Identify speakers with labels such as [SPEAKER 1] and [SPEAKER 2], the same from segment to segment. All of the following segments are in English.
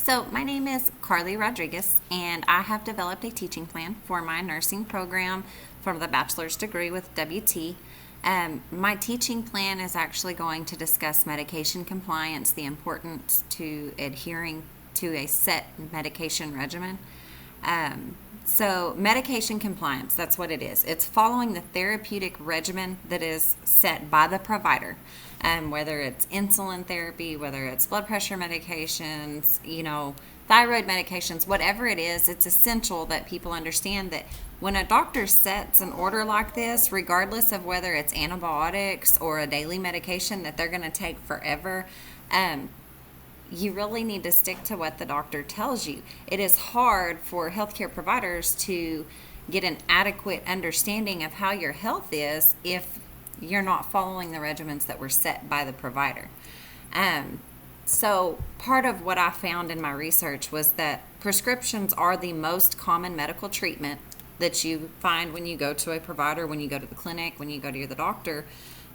[SPEAKER 1] So, my name is Carly Rodriguez, and I have developed a teaching plan for my nursing program for the bachelor's degree with WT. My teaching plan is actually going to discuss medication compliance, the importance to adhering to a set medication regimen. So, medication compliance, that's what it is. It's following the therapeutic regimen that is set by the provider. Whether it's insulin therapy, whether it's blood pressure medications, thyroid medications, whatever it is, it's essential that people understand that when a doctor sets an order like this, regardless of whether it's antibiotics or a daily medication that they're going to take forever, you really need to stick to what the doctor tells you. It is hard for healthcare providers to get an adequate understanding of how your health is if you're not following the regimens that were set by the provider. So part of what I found in my research was that prescriptions are the most common medical treatment that you find when you go to a provider, when you go to the clinic, when you go to the doctor,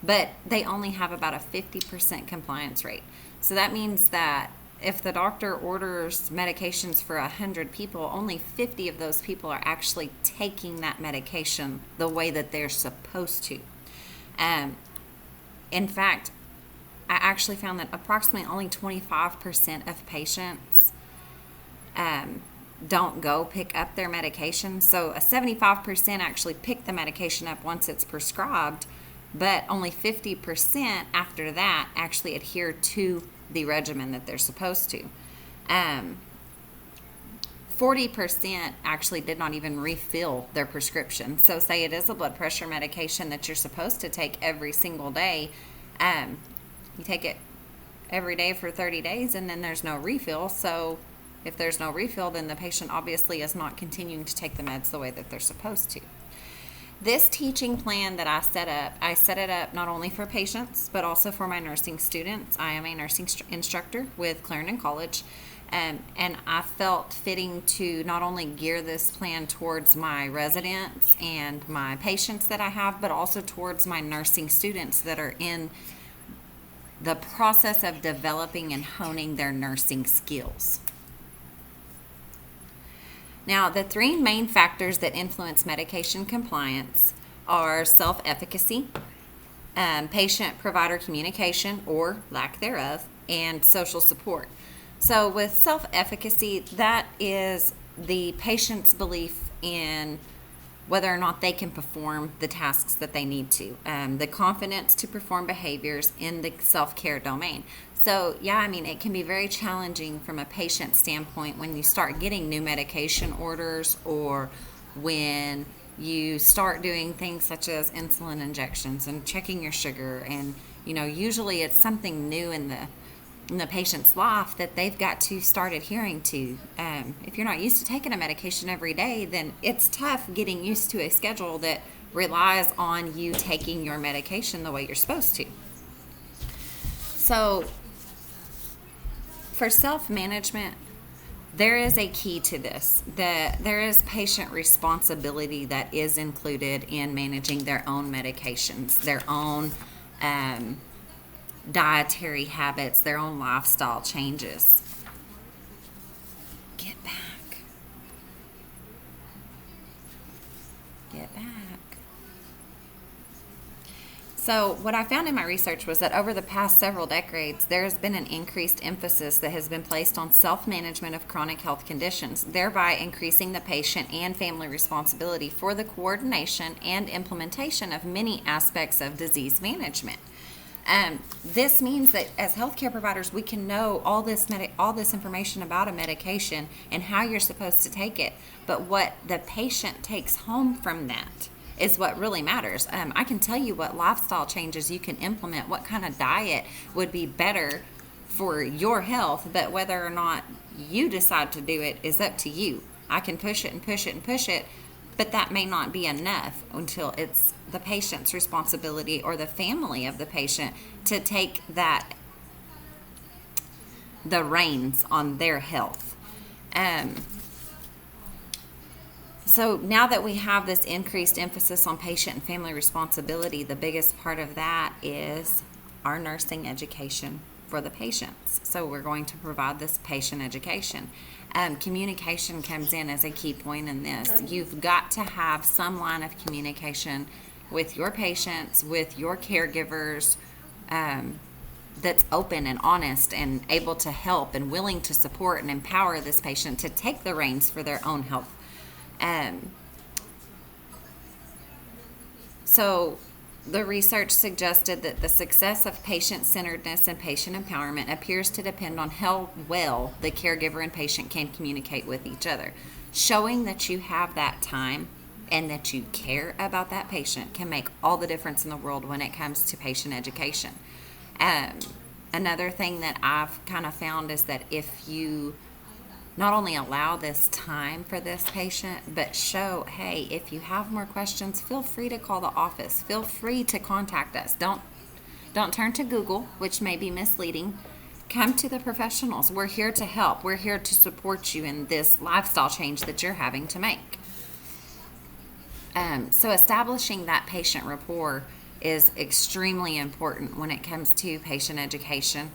[SPEAKER 1] but they only have about a 50% compliance rate. So that means that if the doctor orders medications for 100 people, only 50 of those people are actually taking that medication the way that they're supposed to. In fact, I actually found that approximately only 25% of patients don't go pick up their medication. So 75% actually pick the medication up once it's prescribed, but only 50% after that actually adhere to the regimen that they're supposed to. 40% actually did not even refill their prescription. So say it is a blood pressure medication that you're supposed to take every single day. You take it every day for 30 days and then there's no refill. So if there's no refill, then the patient obviously is not continuing to take the meds the way that they're supposed to. This teaching plan that I set it up not only for patients, but also for my nursing students. I am a nursing instructor with Clarendon College, and I felt fitting to not only gear this plan towards my residents and my patients that I have, but also towards my nursing students that are in the process of developing and honing their nursing skills. Now, the three main factors that influence medication compliance are self-efficacy, patient-provider communication or lack thereof, and social support. So with self-efficacy, that is the patient's belief in whether or not they can perform the tasks that they need to, the confidence to perform behaviors in the self-care domain. So, it can be very challenging from a patient standpoint when you start getting new medication orders or when you start doing things such as insulin injections and checking your sugar. And, usually it's something new in the patient's life that they've got to start adhering to. If you're not used to taking a medication every day, then it's tough getting used to a schedule that relies on you taking your medication the way you're supposed to. So, for self-management, there is a key to this. There is patient responsibility that is included in managing their own medications, their own dietary habits, their own lifestyle changes. Get back. So what I found in my research was that over the past several decades, there has been an increased emphasis that has been placed on self-management of chronic health conditions, thereby increasing the patient and family responsibility for the coordination and implementation of many aspects of disease management. This means that as healthcare providers, we can know all this information about a medication and how you're supposed to take it, but what the patient takes home from that is what really matters. I can tell you what lifestyle changes you can implement, what kind of diet would be better for your health, but whether or not you decide to do it is up to you. I can push it and push it and push it, but that may not be enough until it's the patient's responsibility or the family of the patient to take the reins on their health. So now that we have this increased emphasis on patient and family responsibility, the biggest part of that is our nursing education. for the patients. So we're going to provide this patient education. Communication comes in as a key point in this. You've got to have some line of communication with your patients, with your caregivers, that's open and honest and able to help and willing to support and empower this patient to take the reins for their own health. So the research suggested that the success of patient-centeredness and patient empowerment appears to depend on how well the caregiver and patient can communicate with each other. Showing that you have that time and that you care about that patient can make all the difference in the world when it comes to patient education. Another thing that I've kind of found is that if you not only allow this time for this patient, but show, hey, if you have more questions, feel free to call the office. Feel free to contact us. Don't turn to Google, which may be misleading. Come to the professionals. We're here to help. We're here to support you in this lifestyle change that you're having to make. So establishing that patient rapport is extremely important when it comes to patient education.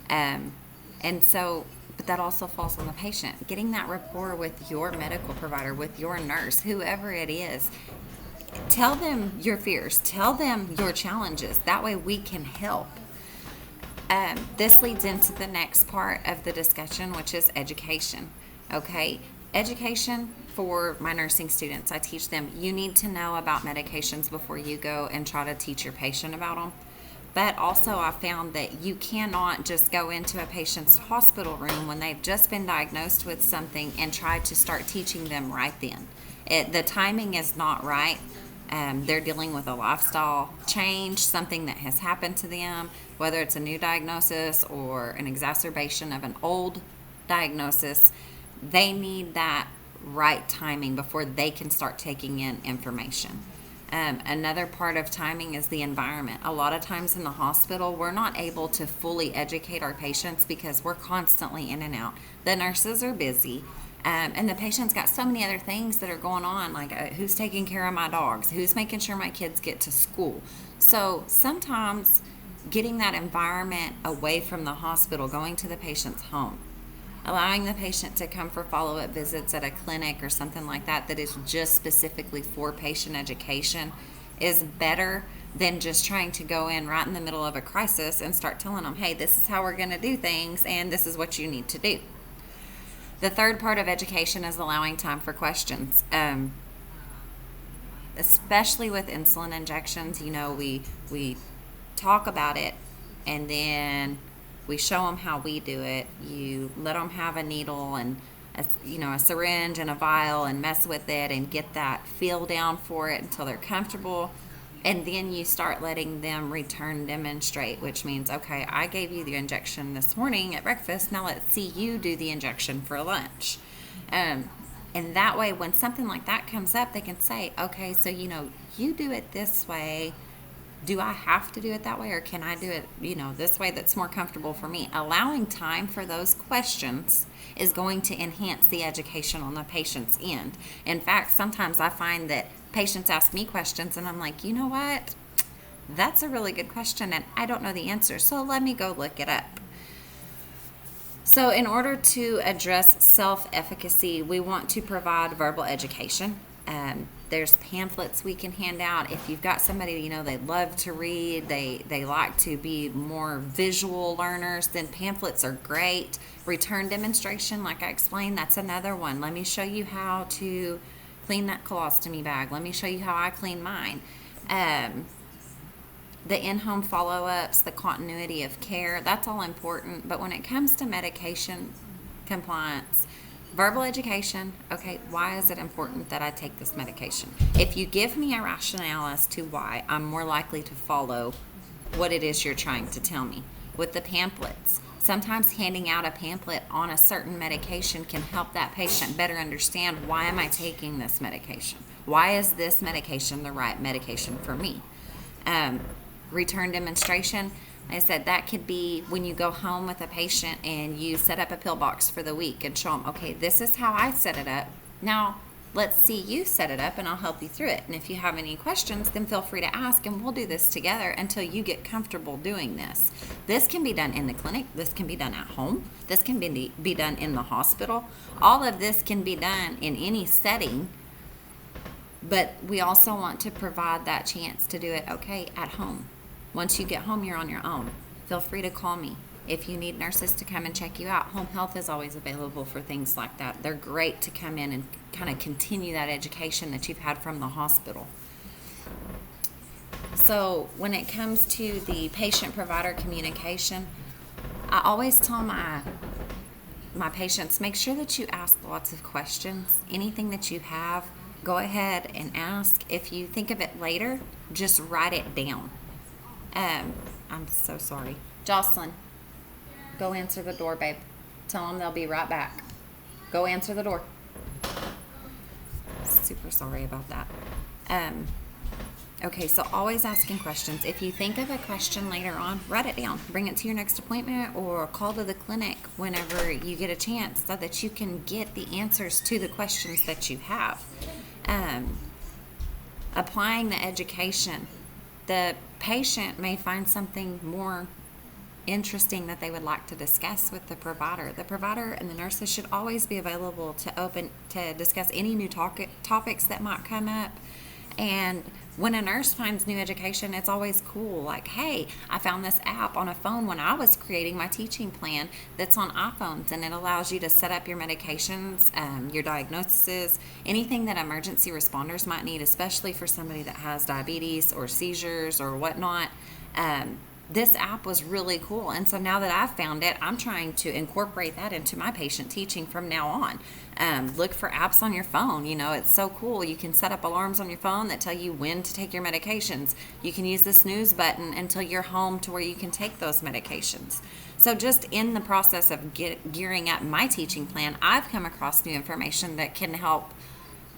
[SPEAKER 1] But that also falls on the patient. Getting that rapport with your medical provider, with your nurse, whoever it is. Tell them your fears. Tell them your challenges. That way we can help. This leads into the next part of the discussion, which is education. Okay? Education for my nursing students. I teach them, you need to know about medications before you go and try to teach your patient about them. But also I found that you cannot just go into a patient's hospital room when they've just been diagnosed with something and try to start teaching them right then. The timing is not right. They're dealing with a lifestyle change, something that has happened to them, whether it's a new diagnosis or an exacerbation of an old diagnosis. They need that right timing before they can start taking in information. Another part of timing is the environment. A lot of times in the hospital, we're not able to fully educate our patients because we're constantly in and out. The nurses are busy, and the patient's got so many other things that are going on, like who's taking care of my dogs, who's making sure my kids get to school. So sometimes getting that environment away from the hospital, going to the patient's home, allowing the patient to come for follow-up visits at a clinic or something like that that is just specifically for patient education is better than just trying to go in right in the middle of a crisis and start telling them, hey, this is how we're going to do things and this is what you need to do. The third part of education is allowing time for questions. Especially with insulin injections, we talk about it and then we show them how we do it. You let them have a needle and a syringe and a vial and mess with it and get that feel down for it until they're comfortable. And then you start letting them return demonstrate, which means, okay, I gave you the injection this morning at breakfast. Now let's see you do the injection for lunch. And that way, when something like that comes up, they can say, okay, so, you do it this way. Do I have to do it that way, or can I do it, this way that's more comfortable for me? Allowing time for those questions is going to enhance the education on the patient's end. In fact, sometimes I find that patients ask me questions and I'm like, you know what? That's a really good question and I don't know the answer, so let me go look it up. So in order to address self-efficacy, we want to provide verbal education. There's pamphlets we can hand out. If you've got somebody, they love to read, they like to be more visual learners, then pamphlets are great. Return demonstration, like I explained, that's another one. Let me show you how to clean that colostomy bag. Let me show you how I clean mine. The in-home follow-ups, the continuity of care, that's all important. But when it comes to medication compliance, verbal education, okay, why is it important that I take this medication? If you give me a rationale as to why, I'm more likely to follow what it is you're trying to tell me. With the pamphlets, sometimes handing out a pamphlet on a certain medication can help that patient better understand, why am I taking this medication? Why is this medication the right medication for me? Return demonstration, like I said, that could be when you go home with a patient and you set up a pill box for the week and show them, okay, this is how I set it up. Now, let's see you set it up and I'll help you through it. And if you have any questions, then feel free to ask and we'll do this together until you get comfortable doing this. This can be done in the clinic. This can be done at home. This can be done in the hospital. All of this can be done in any setting, but we also want to provide that chance to do it, okay, at home. Once you get home, you're on your own. Feel free to call me. If you need nurses to come and check you out, home health is always available for things like that. They're great to come in and kind of continue that education that you've had from the hospital. So when it comes to the patient-provider communication, I always tell my patients, make sure that you ask lots of questions. Anything that you have, go ahead and ask. If you think of it later, just write it down. I'm so sorry. Jocelyn, go answer the door, babe. Tell them they'll be right back. Go answer the door. Super sorry about that. Okay, so always asking questions. If you think of a question later on, write it down. Bring it to your next appointment or call to the clinic whenever you get a chance so that you can get the answers to the questions that you have. Applying the education. The patient may find something more interesting that they would like to discuss with the provider. The provider and the nurses should always be available to discuss any new topics that might come up. And when a nurse finds new education, it's always cool. Like, hey, I found this app on a phone when I was creating my teaching plan that's on iPhones, and it allows you to set up your medications, your diagnoses, anything that emergency responders might need, especially for somebody that has diabetes or seizures or whatnot. This app was really cool, and so now that I've found it, I'm trying to incorporate that into my patient teaching from now on. Look for apps on your phone. You know, it's so cool. You can set up alarms on your phone that tell you when to take your medications. You can use the snooze button until you're home to where you can take those medications. So just in the process of gearing up my teaching plan, I've come across new information that can help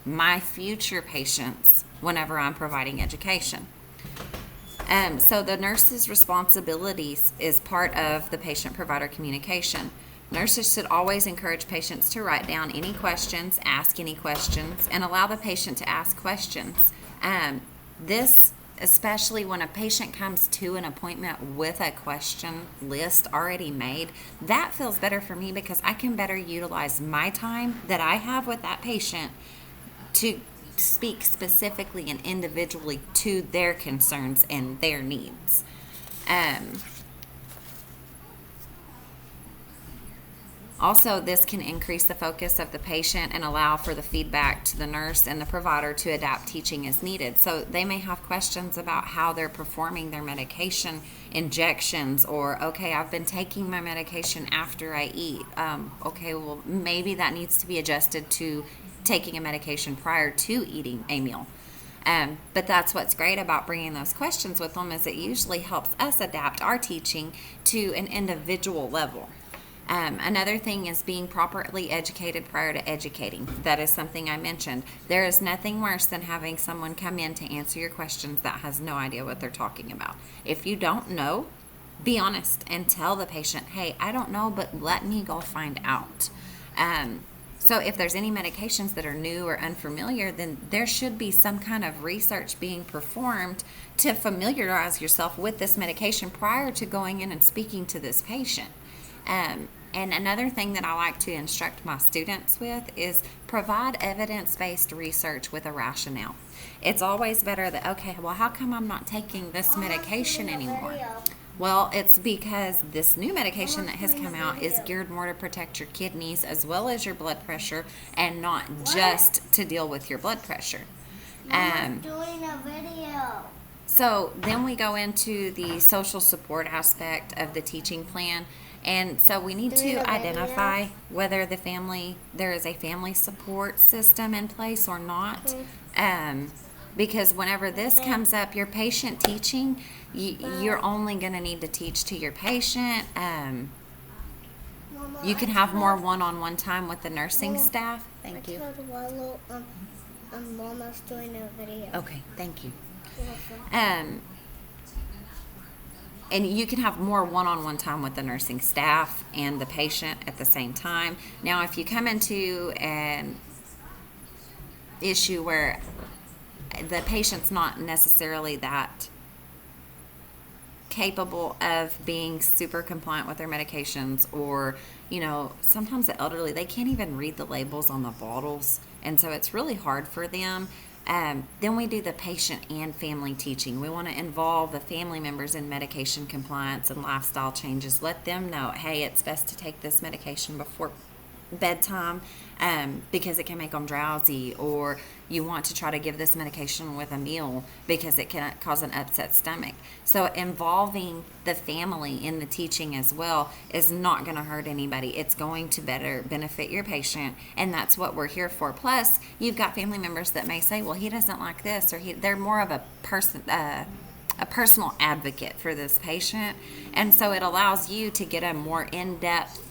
[SPEAKER 1] my future patients whenever I'm providing education. So the nurse's responsibilities is part of the patient-provider communication. Nurses should always encourage patients to write down any questions, ask any questions, and allow the patient to ask questions. This, especially when a patient comes to an appointment with a question list already made, that feels better for me because I can better utilize my time that I have with that patient to speak specifically and individually to their concerns and their needs. Also, this can increase the focus of the patient and allow for the feedback to the nurse and the provider to adapt teaching as needed. So they may have questions about how they're performing their medication injections, or, okay, I've been taking my medication after I eat. Okay, well, maybe that needs to be adjusted to taking a medication prior to eating a meal. But that's what's great about bringing those questions with them, is it usually helps us adapt our teaching to an individual level. Another thing is being properly educated prior to educating. That is something I mentioned. There is nothing worse than having someone come in to answer your questions that has no idea what they're talking about. If you don't know, be honest and tell the patient, hey, I don't know, but let me go find out. So if there's any medications that are new or unfamiliar, then there should be some kind of research being performed to familiarize yourself with this medication prior to going in and speaking to this patient. And another thing that I like to instruct my students with is provide evidence-based research with a rationale. It's always better that, okay, well, how come I'm not taking this medication anymore? Well, it's because this new medication that has come out is geared more to protect your kidneys as well as your blood pressure, and not just to deal with your blood pressure.
[SPEAKER 2] Mama's doing a video.
[SPEAKER 1] So then we go into the social support aspect of the teaching plan. And so we need to identify whether there is a family support system in place or not. Because whenever this comes up, your patient teaching, you're only going to need to teach to your patient. You can have more one-on-one time with the nursing staff. Thank you.
[SPEAKER 2] Mama's doing a video.
[SPEAKER 1] Okay, thank you. And you can have more one-on-one time with the nursing staff and the patient at the same time. Now, if you come into issue where the patient's not necessarily that capable of being super compliant with their medications, or sometimes the elderly, they can't even read the labels on the bottles, and so it's really hard for them. Then we do the patient and family teaching. We want to involve the family members in medication compliance and lifestyle changes. Let them know, hey, it's best to take this medication before bedtime, because it can make them drowsy, or you want to try to give this medication with a meal because it can cause an upset stomach. So involving the family in the teaching as well is not going to hurt anybody. It's going to better benefit your patient, and that's what we're here for. Plus, you've got family members that may say, well, he doesn't like this, or they're more of a personal advocate for this patient, and so it allows you to get a more in-depth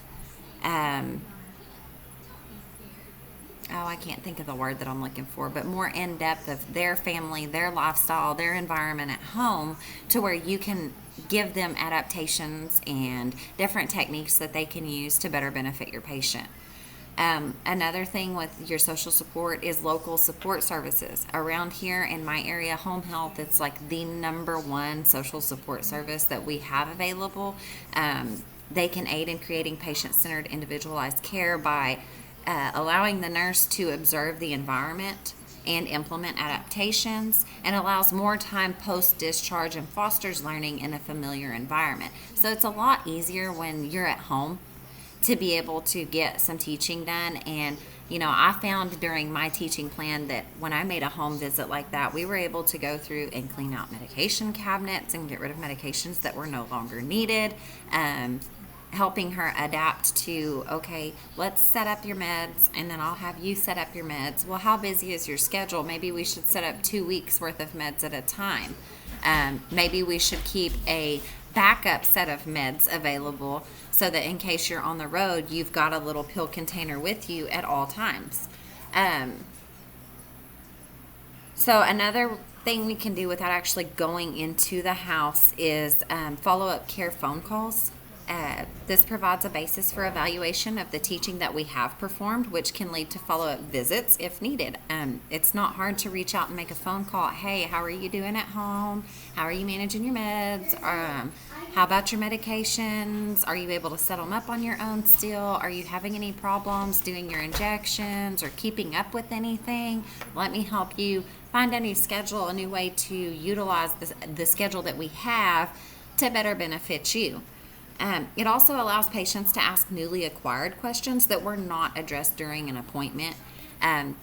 [SPEAKER 1] I can't think of the word that I'm looking for, but more in depth of their family, their lifestyle, their environment at home, to where you can give them adaptations and different techniques that they can use to better benefit your patient. Another thing with your social support is local support services. Around here in my area, home health, it's like the number one social support service that we have available. They can aid in creating patient-centered, individualized care by allowing the nurse to observe the environment and implement adaptations, and allows more time post-discharge and fosters learning in a familiar environment. So it's a lot easier when you're at home to be able to get some teaching done. And I found during my teaching plan that when I made a home visit like that, we were able to go through and clean out medication cabinets and get rid of medications that were no longer needed, helping her adapt to, okay, let's set up your meds, and then I'll have you set up your meds. Well, how busy is your schedule? Maybe we should set up 2 weeks worth of meds at a time. Maybe we should keep a backup set of meds available so that in case you're on the road, you've got a little pill container with you at all times. So another thing we can do without actually going into the house is follow-up care phone calls. This provides a basis for evaluation of the teaching that we have performed, which can lead to follow-up visits if needed. It's not hard to reach out and make a phone call. Hey, how are you doing at home? How are you managing your meds? How about your medications? Are you able to set them up on your own still? Are you having any problems doing your injections or keeping up with anything? Let me help you find a new schedule, a new way to utilize the schedule that we have to better benefit you. It also allows patients to ask newly acquired questions that were not addressed during an appointment.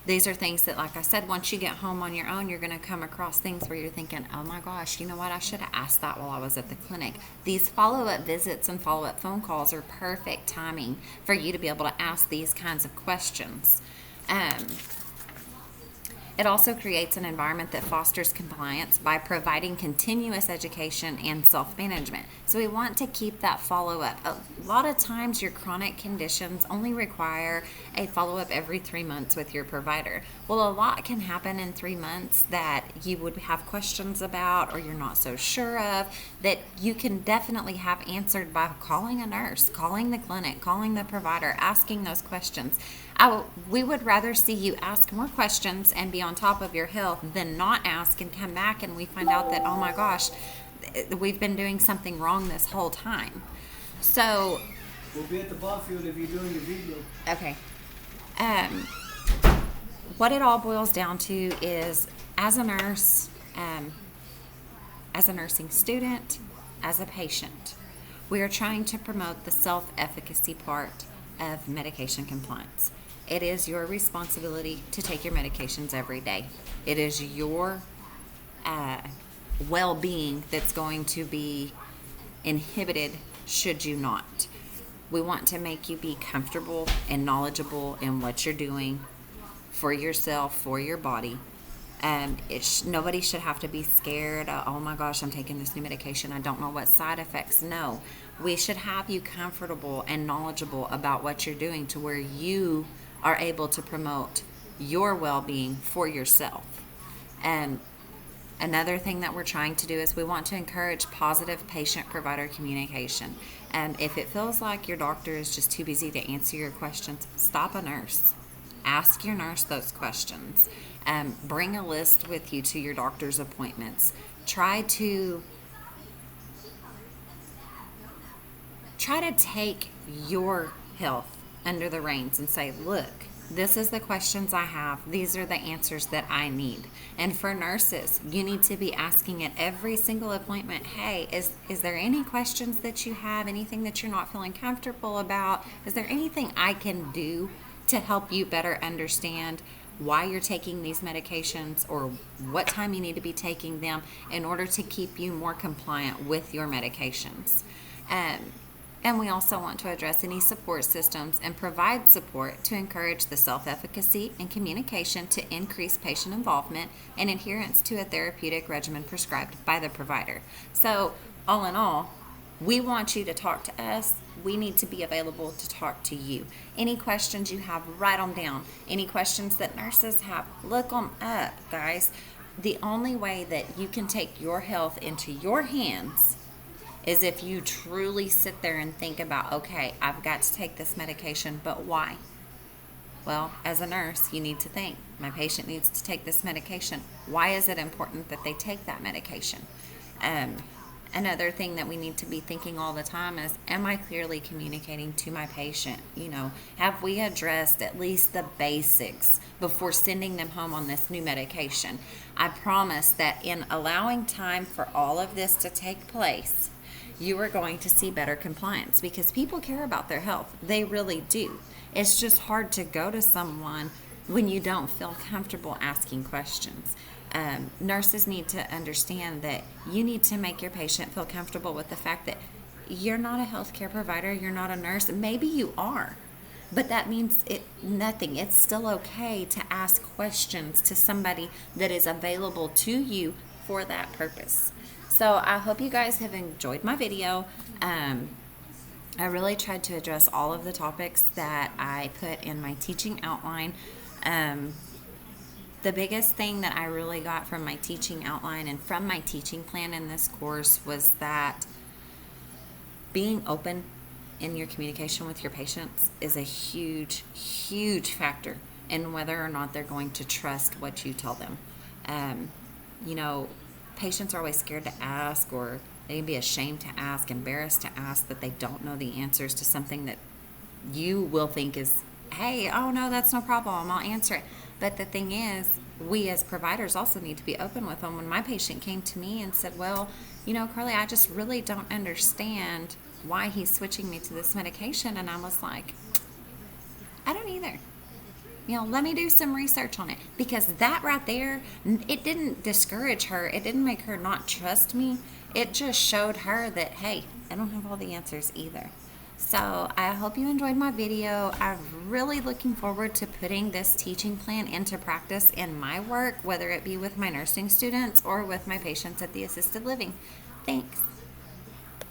[SPEAKER 1] These are things that, like I said, once you get home on your own, you're going to come across things where you're thinking, oh my gosh, you know what, I should have asked that while I was at the clinic. These follow-up visits and follow-up phone calls are perfect timing for you to be able to ask these kinds of questions. It also creates an environment that fosters compliance by providing continuous education and self-management. So we want to keep that follow-up. A lot of times your chronic conditions only require a follow-up every 3 months with your provider. Well, a lot can happen in 3 months that you would have questions about or you're not so sure of, that you can definitely have answered by calling a nurse, calling the clinic, calling the provider, asking those questions. We would rather see you ask more questions and be on top of your health than not ask and come back and we find out that, oh my gosh, we've been doing something wrong this whole time. So
[SPEAKER 3] we'll be at the ball field if you're doing your video.
[SPEAKER 1] Okay. What it all boils down to is, as a nurse, as a nursing student, as a patient, we are trying to promote the self-efficacy part of medication compliance. It is your responsibility to take your medications every day. It is your well-being that's going to be inhibited should you not. We want to make you be comfortable and knowledgeable in what you're doing for yourself, for your body. Nobody should have to be scared. Oh my gosh, I'm taking this new medication. I don't know what side effects. No, we should have you comfortable and knowledgeable about what you're doing to where you are able to promote your well-being for yourself. And another thing that we're trying to do is we want to encourage positive patient-provider communication. If it feels like your doctor is just too busy to answer your questions, stop a nurse. Ask your nurse those questions. Bring a list with you to your doctor's appointments. Try to take your health under the reins and say, look, this is the questions I have. These are the answers that I need. And for nurses, you need to be asking at every single appointment, hey, is there any questions that you have? Anything that you're not feeling comfortable about? Is there anything I can do to help you better understand why you're taking these medications or what time you need to be taking them in order to keep you more compliant with your medications? And we also want to address any support systems and provide support to encourage the self-efficacy and communication to increase patient involvement and adherence to a therapeutic regimen prescribed by the provider. So, all in all, we want you to talk to us. We need to be available to talk to you. Any questions you have, write them down. Any questions that nurses have, look them up, guys. The only way that you can take your health into your hands is if you truly sit there and think about, okay, I've got to take this medication, but why? Well, as a nurse, you need to think, my patient needs to take this medication. Why is it important that they take that medication? Another thing that we need to be thinking all the time is, am I clearly communicating to my patient? Have we addressed at least the basics before sending them home on this new medication? I promise that in allowing time for all of this to take place, you are going to see better compliance because people care about their health. They really do. It's just hard to go to someone when you don't feel comfortable asking questions. Nurses need to understand that you need to make your patient feel comfortable with the fact that you're not a healthcare provider, you're not a nurse. Maybe you are, but that means nothing. It's still okay to ask questions to somebody that is available to you for that purpose. So I hope you guys have enjoyed my video. I really tried to address all of the topics that I put in my teaching outline. The biggest thing that I really got from my teaching outline and from my teaching plan in this course was that being open in your communication with your patients is a huge, huge factor in whether or not they're going to trust what you tell them. Patients are always scared to ask, or they can be ashamed to ask, embarrassed to ask that they don't know the answers to something that you will think is, hey, oh no, that's no problem, I'll answer it. But the thing is, we as providers also need to be open with them. When my patient came to me and said, well, Carly, I just really don't understand why he's switching me to this medication. And I was like, I don't either. Let me do some research on it, because that right there, it didn't discourage her. It didn't make her not trust me. It just showed her that, hey, I don't have all the answers either. So I hope you enjoyed my video. I'm really looking forward to putting this teaching plan into practice in my work, whether it be with my nursing students or with my patients at the assisted living. Thanks.